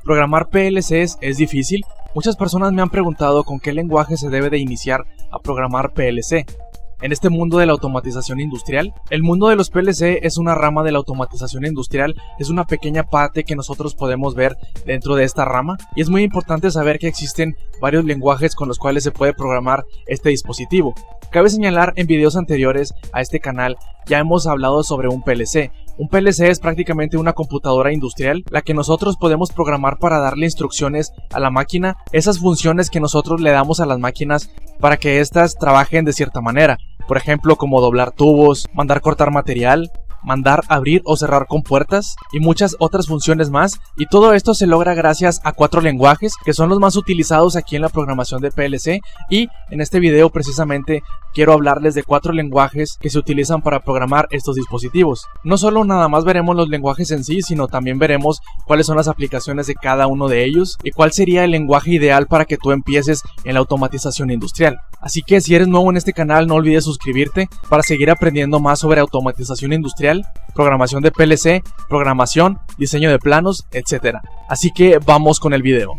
¿Programar PLCs es difícil? Muchas personas me han preguntado con qué lenguaje se debe de iniciar a programar PLC. En este mundo de la automatización industrial, el mundo de los PLC es una rama de la automatización industrial, es una pequeña parte que nosotros podemos ver dentro de esta rama, y es muy importante saber que existen varios lenguajes con los cuales se puede programar este dispositivo. Cabe señalar, en videos anteriores a este canal ya hemos hablado sobre un PLC. Un PLC es prácticamente una computadora industrial, la que nosotros podemos programar para darle instrucciones a la máquina, esas funciones que nosotros le damos a las máquinas para que éstas trabajen de cierta manera. Por ejemplo, como doblar tubos, mandar cortar material, mandar abrir o cerrar compuertas y muchas otras funciones más, y todo esto se logra gracias a 4 lenguajes que son los más utilizados aquí en la programación de PLC, y en este video precisamente quiero hablarles de 4 lenguajes que se utilizan para programar estos dispositivos. No solo nada más veremos los lenguajes en sí, sino también veremos cuáles son las aplicaciones de cada uno de ellos y cuál sería el lenguaje ideal para que tú empieces en la automatización industrial. Así que si eres nuevo en este canal, no olvides suscribirte para seguir aprendiendo más sobre automatización industrial, programación de PLC, programación, diseño de planos, etc. Así que vamos con el video.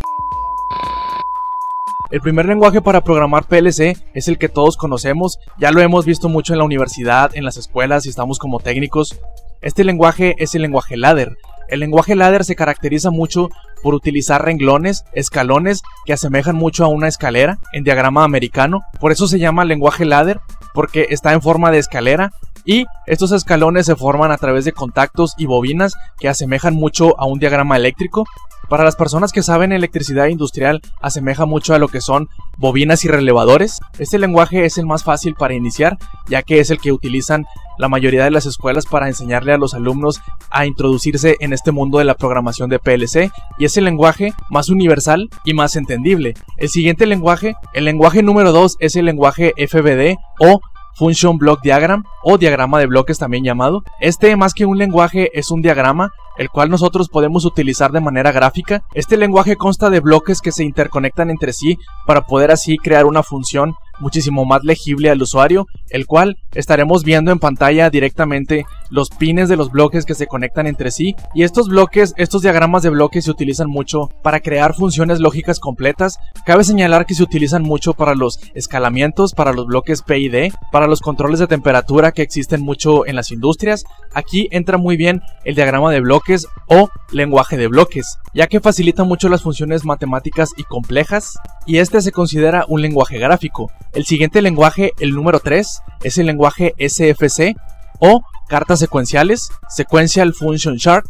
El primer lenguaje para programar PLC es el que todos conocemos, ya lo hemos visto mucho en la universidad, en las escuelas y estamos como técnicos. Este lenguaje es el lenguaje ladder. El lenguaje ladder se caracteriza mucho por utilizar renglones, escalones que asemejan mucho a una escalera en diagrama americano. Por eso se llama lenguaje ladder, porque está en forma de escalera, y estos escalones se forman a través de contactos y bobinas que asemejan mucho a un diagrama eléctrico. Para las personas que saben electricidad industrial, asemeja mucho a lo que son bobinas y relevadores. Este lenguaje es el más fácil para iniciar, ya que es el que utilizan la mayoría de las escuelas para enseñarle a los alumnos a introducirse en este mundo de la programación de PLC, y es el lenguaje más universal y más entendible. El siguiente lenguaje, el lenguaje número 2, es el lenguaje FBD o Function Block Diagram o diagrama de bloques también llamado. Este, más que un lenguaje, es un diagrama el cual nosotros podemos utilizar de manera gráfica. Este lenguaje consta de bloques que se interconectan entre sí para poder así crear una función muchísimo más legible al usuario, el cual estaremos viendo en pantalla directamente los pines de los bloques que se conectan entre sí, y estos bloques, estos diagramas de bloques se utilizan mucho para crear funciones lógicas completas. Cabe señalar que se utilizan mucho para los escalamientos, para los bloques PID, para los controles de temperatura que existen mucho en las industrias. Aquí entra muy bien el diagrama de bloques o lenguaje de bloques, ya que facilita mucho las funciones matemáticas y complejas, y este se considera un lenguaje gráfico. El siguiente lenguaje, el número 3, es el lenguaje SFC o cartas secuenciales, Sequential Function Chart.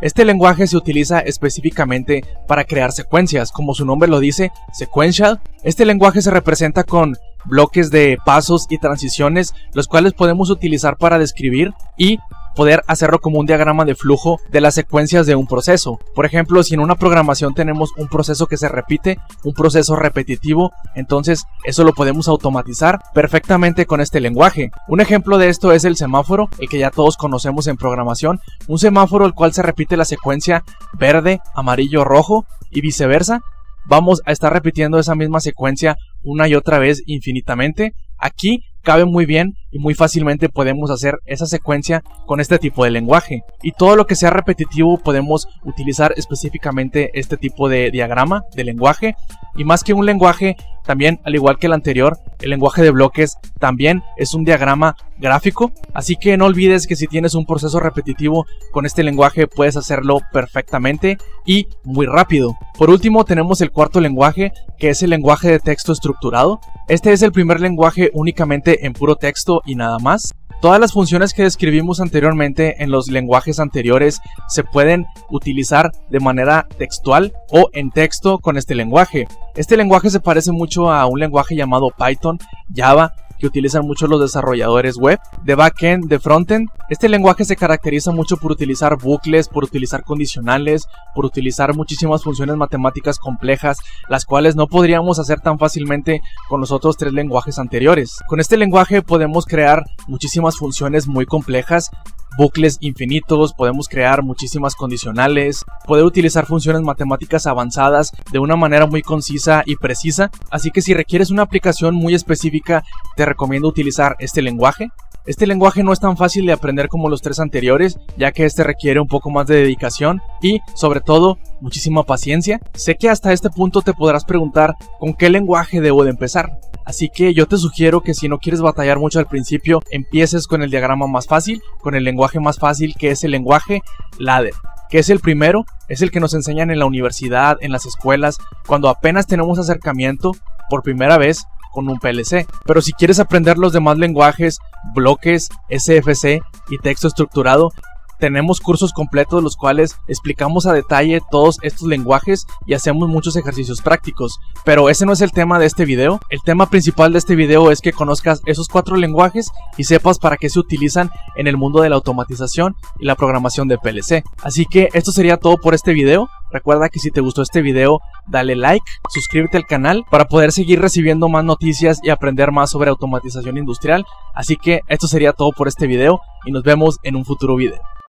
Este lenguaje se utiliza específicamente para crear secuencias, como su nombre lo dice, sequential. Este lenguaje se representa con bloques de pasos y transiciones, los cuales podemos utilizar para describir y poder hacerlo como un diagrama de flujo de las secuencias de un proceso. Por ejemplo, si en una programación tenemos un proceso que se repite, un proceso repetitivo, entonces eso lo podemos automatizar perfectamente con este lenguaje. Un ejemplo de esto es el semáforo, el que ya todos conocemos en programación, un semáforo el cual se repite la secuencia verde, amarillo, rojo y viceversa. Vamos a estar repitiendo esa misma secuencia una y otra vez infinitamente. Aquí cabe muy bien y muy fácilmente podemos hacer esa secuencia con este tipo de lenguaje, y todo lo que sea repetitivo podemos utilizar específicamente este tipo de diagrama de lenguaje. Y más que un lenguaje, también al igual que el anterior, el lenguaje de bloques también es un diagrama gráfico, así que no olvides que si tienes un proceso repetitivo con este lenguaje puedes hacerlo perfectamente y muy rápido. Por último tenemos el cuarto lenguaje, que es el lenguaje de texto estructurado. Este es el primer lenguaje únicamente en puro texto y nada más. Todas las funciones que describimos anteriormente en los lenguajes anteriores se pueden utilizar de manera textual o en texto con este lenguaje. Este lenguaje se parece mucho a un lenguaje llamado Python, Java, que utilizan mucho los desarrolladores web, de backend, de frontend. Este lenguaje se caracteriza mucho por utilizar bucles, por utilizar condicionales, por utilizar muchísimas funciones matemáticas complejas, las cuales no podríamos hacer tan fácilmente con los otros 3 lenguajes anteriores. Con este lenguaje podemos crear muchísimas funciones muy complejas, bucles infinitos, podemos crear muchísimas condicionales, poder utilizar funciones matemáticas avanzadas de una manera muy concisa y precisa. Así que si requieres una aplicación muy específica, te recomiendo utilizar este lenguaje. Este lenguaje no es tan fácil de aprender como los tres anteriores, ya que este requiere un poco más de dedicación y, sobre todo, muchísima paciencia. Sé que hasta este punto te podrás preguntar con qué lenguaje debo de empezar. Así que yo te sugiero que si no quieres batallar mucho al principio, empieces con el diagrama más fácil, con el lenguaje más fácil, que es el lenguaje ladder, que es el primero, es el que nos enseñan en la universidad, en las escuelas, cuando apenas tenemos acercamiento por primera vez con un PLC. Pero si quieres aprender los demás lenguajes, bloques, SFC y texto estructurado, tenemos cursos completos los cuales explicamos a detalle todos estos lenguajes y hacemos muchos ejercicios prácticos. Pero ese no es el tema de este video. El tema principal de este video es que conozcas esos 4 lenguajes y sepas para qué se utilizan en el mundo de la automatización y la programación de PLC. Así que esto sería todo por este video. Recuerda que si te gustó este video, dale like, suscríbete al canal para poder seguir recibiendo más noticias y aprender más sobre automatización industrial. Así que esto sería todo por este video y nos vemos en un futuro video.